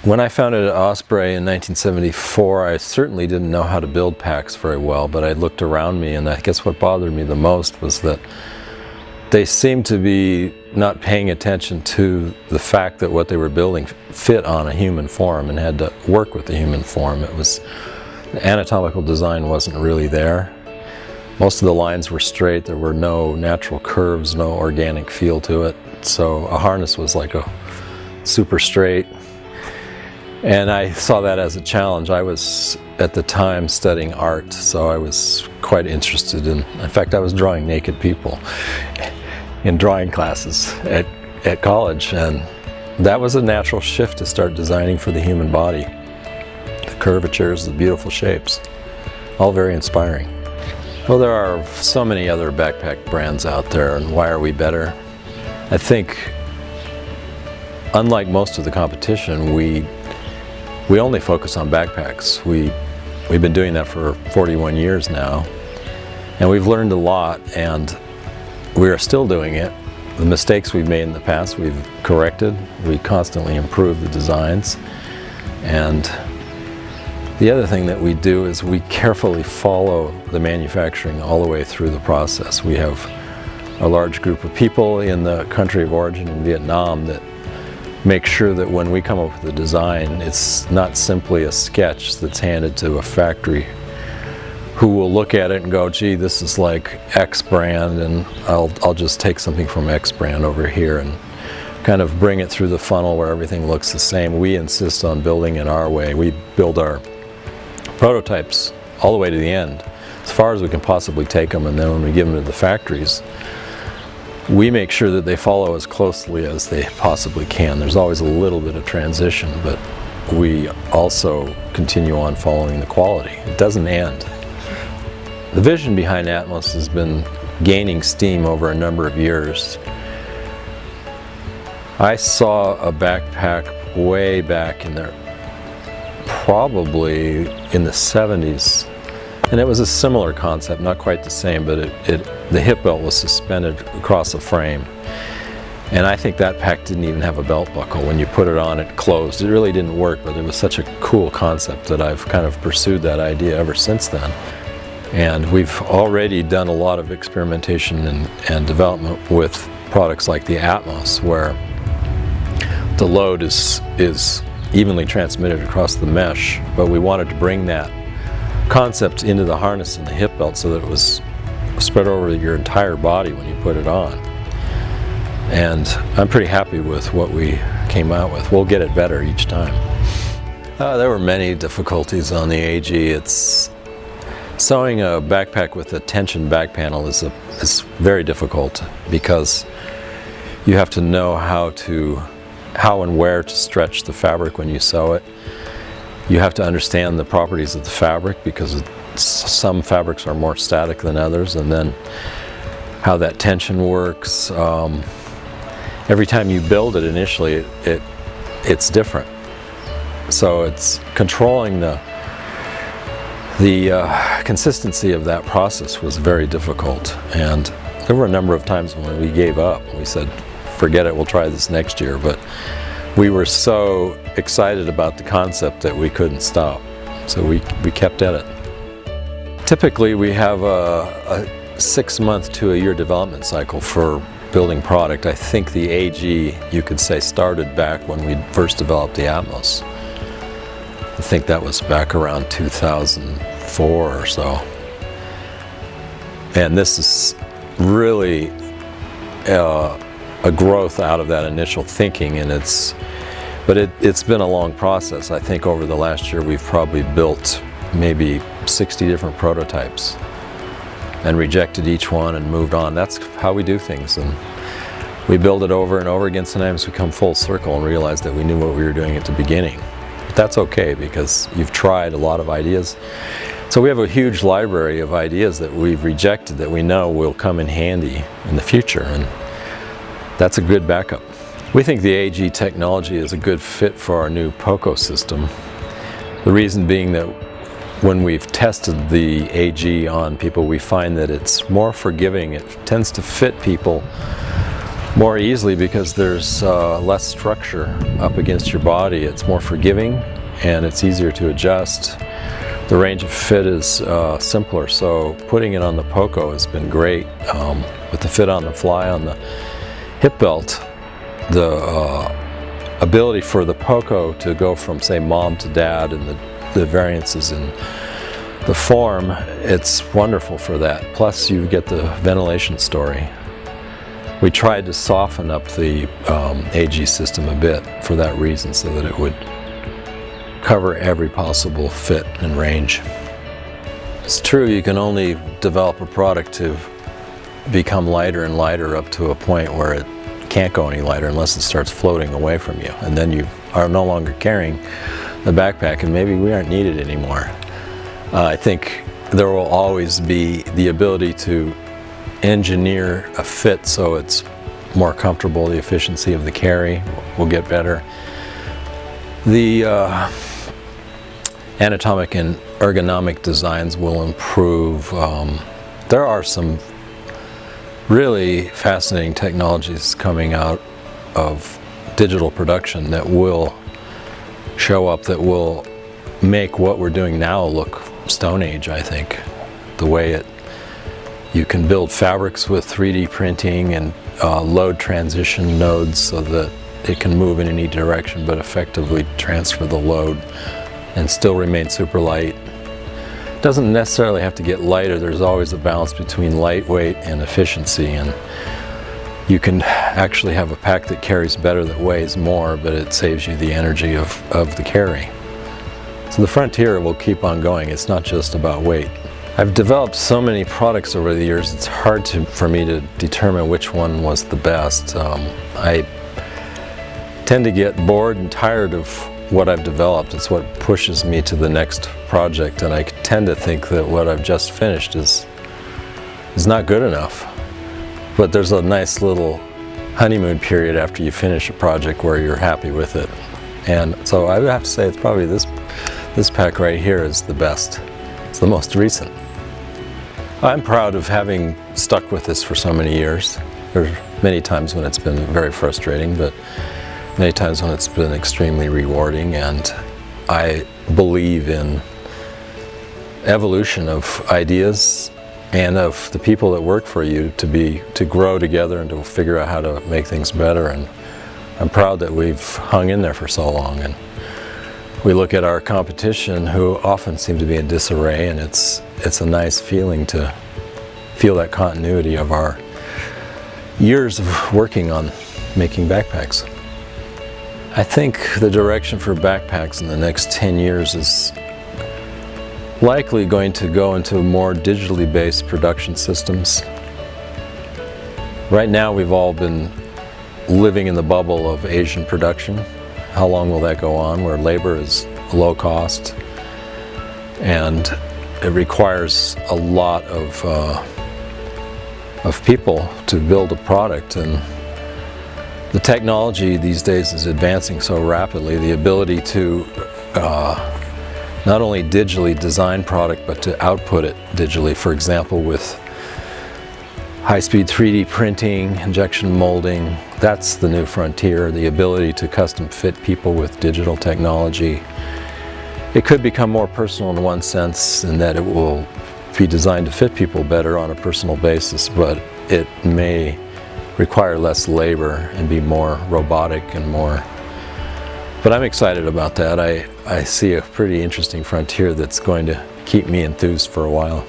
When I founded Osprey in 1974, I certainly didn't know how to build packs very well, but I looked around me, and I guess what bothered me the most was that they seemed to be not paying attention to the fact that what they were building fit on a human form and had to work with the human form. The anatomical design wasn't really there. Most of the lines were straight. There were no natural curves, no organic feel to it. So a harness was like a super straight. And I saw that as a challenge. I was, at the time, studying art, so I was quite interested in fact, I was drawing naked people in drawing classes at college, and that was a natural shift to start designing for the human body. The curvatures, the beautiful shapes, all very inspiring. Well, there are so many other backpack brands out there, and why are we better? I think, unlike most of the competition, we only focus on backpacks. We've been doing that for 41 years now, and we've learned a lot, and we are still doing it. The mistakes we've made in the past, we've corrected. We constantly improve the designs. And the other thing that we do is we carefully follow the manufacturing all the way through the process. We have a large group of people in the country of origin in Vietnam that make sure that when we come up with a design, it's not simply a sketch that's handed to a factory who will look at it and go, gee, this is like X brand, and I'll just take something from X brand over here and kind of bring it through the funnel where everything looks the same. We insist on building it our way. We build our prototypes all the way to the end, as far as we can possibly take them, and then when we give them to the factories, we make sure that they follow as closely as they possibly can. There's always a little bit of transition, but we also continue on following the quality. It doesn't end. The vision behind Atmos has been gaining steam over a number of years. I saw a backpack way back in there, probably in the 70s, and it was a similar concept, not quite the same, but the hip belt was suspended across the frame. And I think that pack didn't even have a belt buckle. When you put it on, it closed. It really didn't work, but it was such a cool concept that I've kind of pursued that idea ever since then. And we've already done a lot of experimentation and development with products like the Atmos, where the load is evenly transmitted across the mesh, but we wanted to bring that concept into the harness and the hip belt so that it was spread over your entire body when you put it on. And I'm pretty happy with what we came out with. We'll get it better each time. There were many difficulties on the AG. Sewing a backpack with a tension back panel is very difficult, because you have to know how and where to stretch the fabric when you sew it. You have to understand the properties of the fabric, because some fabrics are more static than others, and then how that tension works. Every time you build it initially, it's different. So it's controlling the consistency of that process was very difficult, and there were a number of times when we gave up. We said, forget it, we'll try this next year, but we were so excited about the concept that we couldn't stop, so we kept at it. Typically we have a 6-month to a year development cycle for building product. I think the AG, you could say, started back when we first developed the Atmos. I think that was back around 2004 or so. And this is really a growth out of that initial thinking, and it's been a long process. I think over the last year we've probably built maybe 60 different prototypes and rejected each one and moved on. That's how we do things, and we build it over and over again. Sometimes we come full circle and realize that we knew what we were doing at the beginning. But that's okay, because you've tried a lot of ideas. So we have a huge library of ideas that we've rejected that we know will come in handy in the future, and that's a good backup. We think the AG technology is a good fit for our new POCO system. The reason being that when we've tested the AG on people, we find that it's more forgiving. It tends to fit people more easily because there's less structure up against your body. It's more forgiving and it's easier to adjust. The range of fit is simpler, so putting it on the Poco has been great. With the fit on the fly on the hip belt, the ability for the Poco to go from, say, mom to dad and the variances in the form, it's wonderful for that. Plus you get the ventilation story. We tried to soften up the AG system a bit for that reason, so that it would cover every possible fit and range. It's true, you can only develop a product to become lighter and lighter up to a point where it can't go any lighter unless it starts floating away from you, and then you are no longer carrying the backpack and maybe we aren't needed anymore. I think there will always be the ability to engineer a fit so it's more comfortable. The efficiency of the carry will get better. The anatomic and ergonomic designs will improve. There are some really fascinating technologies coming out of digital production that will show up, that will make what we're doing now look Stone Age, I think. The way you can build fabrics with 3D printing and load transition nodes so that it can move in any direction but effectively transfer the load and still remain super light. It doesn't necessarily have to get lighter. There's always a balance between lightweight and efficiency, and you can actually have a pack that carries better, that weighs more, but it saves you the energy of the carry. So the frontier will keep on going. It's not just about weight. I've developed so many products over the years, it's hard for me to determine which one was the best. I tend to get bored and tired of what I've developed. It's what pushes me to the next project, and I tend to think that what I've just finished is not good enough. But there's a nice little honeymoon period after you finish a project where you're happy with it. And so I would have to say it's probably this pack right here is the best. It's the most recent. I'm proud of having stuck with this for so many years. There are many times when it's been very frustrating, but many times when it's been extremely rewarding, and I believe in evolution of ideas and of the people that work for you to grow together and to figure out how to make things better. And I'm proud that we've hung in there for so long. And we look at our competition, who often seem to be in disarray, and it's a nice feeling to feel that continuity of our years of working on making backpacks. I think the direction for backpacks in the next 10 years is likely going to go into more digitally based production systems. Right now we've all been living in the bubble of Asian production. How long will that go on, where labor is low cost and it requires a lot of people to build a product? And the technology these days is advancing so rapidly. The ability to not only digitally design product but to output it digitally, for example with high-speed 3D printing, injection molding, that's the new frontier. The ability to custom fit people with digital technology. It could become more personal in one sense, in that it will be designed to fit people better on a personal basis, but it may require less labor and be more robotic and more. But I'm excited about that. I see a pretty interesting frontier that's going to keep me enthused for a while.